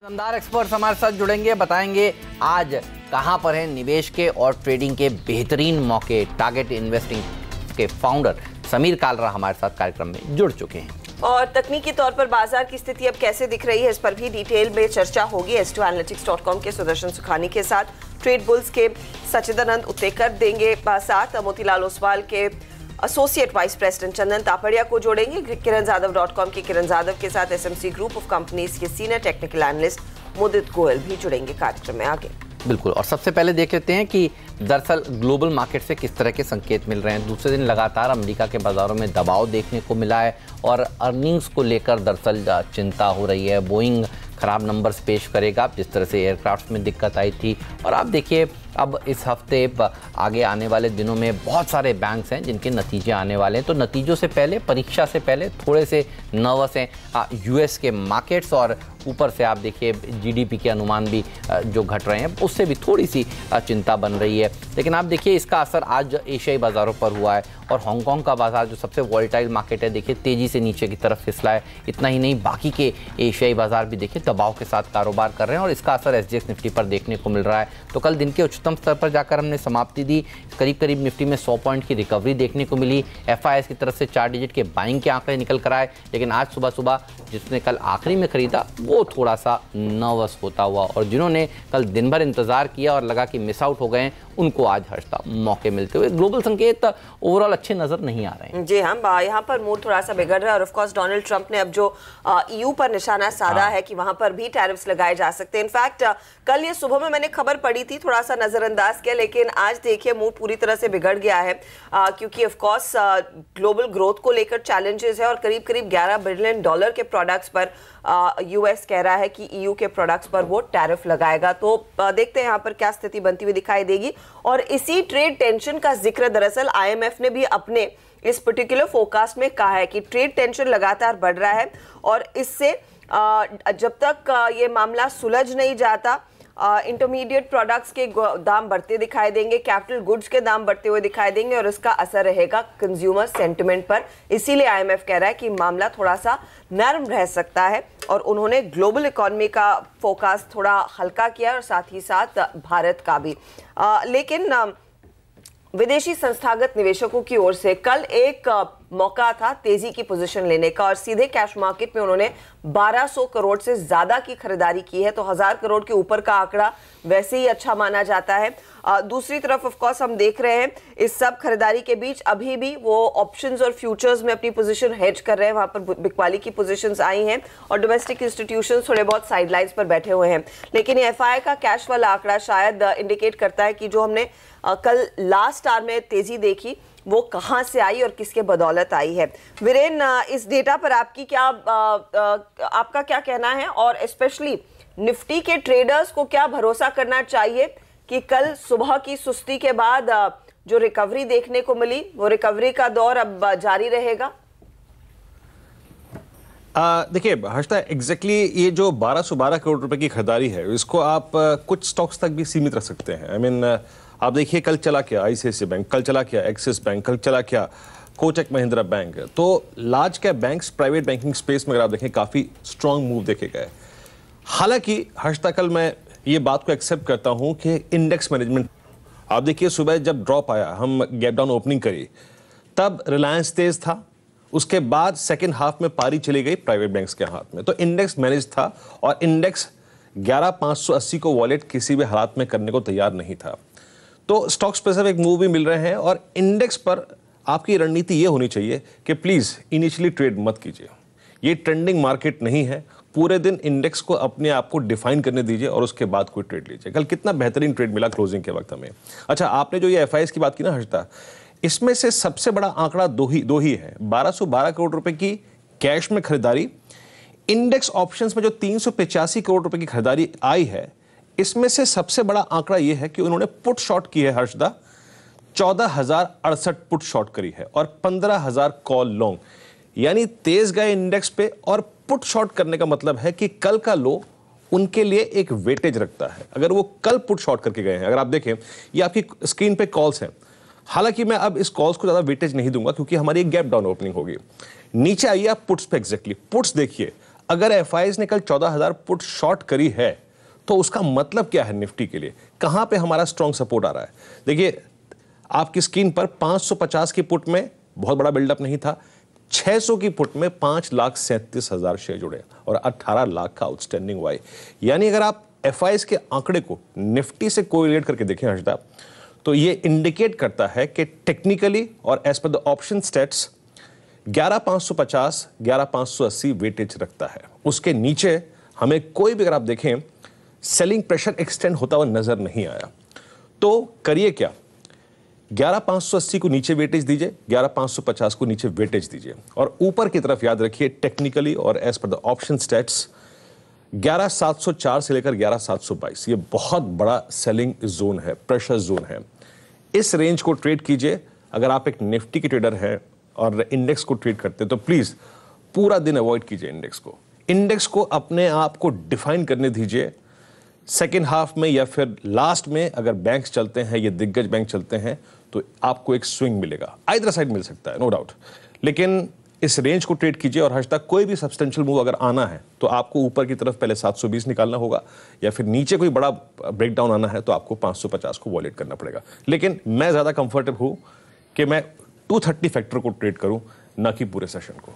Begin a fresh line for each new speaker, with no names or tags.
दमदार एक्सपर्ट्स हमारे साथ जुड़ेंगे, बताएंगे आज कहां पर है निवेश के और ट्रेडिंग के बेहतरीन मौके। टारगेट इन्वेस्टिंग के फाउंडर समीर कालरा हमारे साथ कार्यक्रम में जुड़ चुके हैं
और तकनीकी तौर पर बाजार की स्थिति अब कैसे दिख रही है, इस पर भी डिटेल में चर्चा होगी। S2Analytics.com के सुदर्शन सुखानी के साथ, ट्रेड बुल्स के सचिदानंद उत्तेकर देंगे साथ, मोतीलाल ओसवाल के एसोसिएट वाइस प्रेसिडेंट चंदन तापड़िया को जोड़ेंगे, किरणजादव.com के किरण जादव के साथ SMC ग्रुप ऑफ कंपनीज के सीनियर टेक्निकल एनालिस्ट मुदित गोयल भी जुड़ेंगे कार्यक्रम में आगे।
बिल्कुल। और सबसे पहले देख लेते हैं कि दरअसल ग्लोबल मार्केट से किस तरह के संकेत मिल रहे हैं। दूसरे दिन लगातार अमेरिका के बाजारों में दबाव देखने को मिला है और अर्निंग्स को लेकर दरअसल चिंता हो रही है। बोइंग खराब नंबर्स पेश करेगा, जिस तरह से एयरक्राफ्ट में दिक्कत आई थी। और आप देखिए अब इस हफ्ते आगे आने वाले दिनों में बहुत सारे बैंक्स हैं जिनके नतीजे आने वाले हैं, तो नतीजों से पहले, परीक्षा से पहले थोड़े से नर्वस हैं यूएस के मार्केट्स। और ऊपर से आप देखिए जीडीपी के अनुमान भी जो घट रहे हैं, उससे भी थोड़ी सी चिंता बन रही है। लेकिन आप देखिए इसका असर आज एशियाई बाज़ारों पर हुआ है और हांगकांग का बाजार जो सबसे वॉलेटाइल मार्केट है, देखिए तेज़ी से नीचे की तरफ फिसला है। इतना ही नहीं, बाकी के एशियाई बाजार भी देखिए दबाव के साथ कारोबार कर रहे हैं और इसका असर SGX निफ्टी पर देखने को मिल रहा है। तो कल दिन के उच्चतम स्तर पर जाकर हमने समाप्ति दी, करीब निफ्टी में 100 पॉइंट की रिकवरी देखने को मिली। FIS की तरफ से 4 डिजिट के बाइंग के आंकड़े निकल कर आए, लेकिन आज सुबह जिसने कल आखिरी में खरीदा वो थोड़ा सा नर्वस होता हुआ, और जिन्होंने कल दिन भर इंतजार किया और लगा कि मिस आउट हो गए, उनको आज हर्षता मौके मिलते हुए ग्लोबल संकेत ओवरऑल अच्छे नजर नहीं आ रहे हैं।
जी हाँ, यहाँ पर मूड थोड़ा सा बिगड़ रहा है और ऑफ कोर्स डोनाल्ड ट्रंप ने अब जो EU पर निशाना साधा है कि वहां पर भी टैरिफ्स लगाए जा सकते हैं। इनफैक्ट कल ये सुबह में मैंने खबर पढ़ी थी, थोड़ा सा नजरअंदाज किया, लेकिन आज देखिए मूड पूरी तरह से बिगड़ गया है क्योंकि ऑफ कोर्स ग्लोबल ग्रोथ को लेकर चैलेंजेस है और करीब 11 बिलियन डॉलर के प्रोडक्ट्स पर US कह रहा है कि EU के प्रोडक्ट्स पर वो टैरिफ लगाएगा। तो देखते हैं यहाँ पर क्या स्थिति बनती हुई दिखाई देगी। और इसी ट्रेड टेंशन का जिक्र दरअसल IMF ने भी अपने इस पर्टिकुलर फोरकास्ट में कहा है कि ट्रेड टेंशन लगातार बढ़ रहा है और इससे जब तक ये मामला सुलझ नहीं जाता, इंटरमीडिएट प्रोडक्ट्स के दाम बढ़ते दिखाई देंगे, कैपिटल गुड्स के दाम बढ़ते हुए दिखाई देंगे और इसका असर रहेगा कंज्यूमर सेंटिमेंट पर। इसीलिए IMF कह रहा है कि मामला थोड़ा सा नरम रह सकता है और उन्होंने ग्लोबल इकोनॉमी का फोरकास्ट थोड़ा हल्का किया और साथ ही साथ भारत का भी। लेकिन विदेशी संस्थागत निवेशकों की ओर से कल एक मौका था तेजी की पोजीशन लेने का और सीधे कैश मार्केट में उन्होंने 1200 करोड़ से ज्यादा की खरीदारी की है। तो 1000 करोड़ के ऊपर का आंकड़ा वैसे ही अच्छा माना जाता है। दूसरी तरफ ऑफ कोर्स हम देख रहे हैं इस सब खरीदारी के बीच अभी भी वो ऑप्शंस और फ्यूचर्स में अपनी पोजीशन हेज कर रहे हैं, वहां पर बिकवाली की पोजीशंस आई हैं और डोमेस्टिक इंस्टीट्यूशंस थोड़े बहुत साइडलाइंस पर बैठे हुए हैं। लेकिन ये FI का कैश वाला आंकड़ा शायद इंडिकेट करता है कि जो हमने कल लास्ट आवर में तेजी देखी वो कहां से आई और किसके बदौलत आई है। वीरेन, इस डेटा पर आपकी क्या आपका क्या कहना है और स्पेशली निफ्टी के ट्रेडर्स को क्या भरोसा करना चाहिए कि कल सुबह की सुस्ती के बाद जो रिकवरी देखने को मिली वो रिकवरी का दौर अब जारी रहेगा?
देखिए हर्षता, एग्जैक्टली ये जो 1212 करोड़ रुपए की खरीदारी है इसको आप कुछ स्टॉक्स तक भी सीमित रख सकते हैं। आई मीन आप देखिए कल चला क्या ICICI बैंक, कल चला क्या एक्सिस बैंक, कल चला क्या कोटक महिंद्रा बैंक। तो large cap banks private banking space में अगर आप देखें काफी स्ट्रांग मूव देखे गए। हालांकि हर्षता कल मैं ये बात को एक्सेप्ट करता हूं कि इंडेक्स मैनेजमेंट, आप देखिए सुबह जब ड्रॉप आया, हम गैप डाउन ओपनिंग करी, तब रिलायंस तेज था, उसके बाद सेकेंड हाफ में पारी चली गई प्राइवेट बैंक्स के हाथ में। तो इंडेक्स मैनेज था और इंडेक्स 11580 को वॉलेट किसी भी हालात में करने को तैयार नहीं था। तो स्टॉक स्पेसिफिक मूव भी मिल रहे हैं और इंडेक्स पर आपकी रणनीति ये होनी चाहिए कि प्लीज इनिशियली ट्रेड मत कीजिए। ये ट्रेंडिंग मार्केट नहीं है, पूरे दिन इंडेक्स को अपने आप को डिफाइन करने दीजिए और उसके बाद कोई ट्रेड लीजिए। कल कितना बेहतरीन ट्रेड मिला क्लोजिंग के वक्त हमें। अच्छा, आपने जो ये FIS की बात की ना हर्षता, इसमें से सबसे बड़ा आंकड़ा दो ही है। 1212 करोड़ रुपए की कैश में खरीदारी, इंडेक्स ऑप्शंस में जो 385 करोड़ रुपए की खरीदारी आई है, इसमें से सबसे बड़ा आंकड़ा यह है कि उन्होंने पुट शॉर्ट की है हर्षदा, 14,068 पुट शॉर्ट करी है और 15,000 कॉल लॉन्ग, यानी तेज गए इंडेक्स पे। और पुट शॉर्ट करने का मतलब है कि कल का लो उनके लिए एक वेटेज रखता है। अगर वो कल पुट शॉर्ट करके गए हैं, अगर आप देखें ये आपकी स्क्रीन पे कॉल्स हैं, हालांकि मैं अब इस कॉल्स को ज्यादा वेटेज नहीं दूंगा क्योंकि हमारी एक गैप डाउन ओपनिंग होगी। नीचे आइए आप पुट्स पे, एग्जैक्टली पुट्स देखिए, अगर एफआईज ने कल 14,000 पुट शॉर्ट करी है तो उसका मतलब क्या है निफ्टी के लिए, कहां पे हमारा स्ट्रॉन्ग सपोर्ट आ रहा है? देखिए आपकी स्क्रीन पर 550 की पुट में बहुत बड़ा बिल्डअप नहीं था, 600 की पुट में 5,37,000 शेयर जुड़े और 18 लाख का आउटस्टैंडिंग वाई। यानी अगर आप एफआईज के आंकड़े को निफ्टी से कोरिलेट करके देखें हर्षदा, तो ये इंडिकेट करता है कि टेक्निकली और as per the option states 11,550 11,580 weightage रखता है। उसके नीचे हमें कोई भी, अगर आप देखें, सेलिंग प्रेशर एक्सटेंड होता हुआ नजर नहीं आया। तो करिए क्या, 11,580 को नीचे वेटेज दीजिए, 11,550 को नीचे वेटेज दीजिए और ऊपर की तरफ याद रखिए टेक्निकली और as per the option states 11,704 से लेकर 11,722 ये बहुत बड़ा सेलिंग जोन है, प्रेशर जोन है। इस रेंज को ट्रेड कीजिए। अगर आप एक निफ्टी के ट्रेडर हैं और इंडेक्स को ट्रेड करते हैं तो प्लीज पूरा दिन अवॉइड कीजिए इंडेक्स को अपने आप को डिफाइन करने दीजिए। सेकेंड हाफ में या फिर लास्ट में अगर बैंक्स चलते हैं, ये दिग्गज बैंक चलते हैं, तो आपको एक स्विंग मिलेगा, आइदर साइड मिल सकता है, नो डाउट, लेकिन इस रेंज को ट्रेड कीजिए। और आज तक कोई भी सब्सटेंशियल मूव अगर आना है तो आपको ऊपर की तरफ पहले 720 निकालना होगा, या फिर नीचे कोई बड़ा ब्रेकडाउन आना है तो आपको 550 को वॉलेट करना पड़ेगा। लेकिन मैं ज्यादा कंफर्टेबल हूं कि मैं 230 फैक्टर को ट्रेड करूं, ना कि पूरे सेशन को।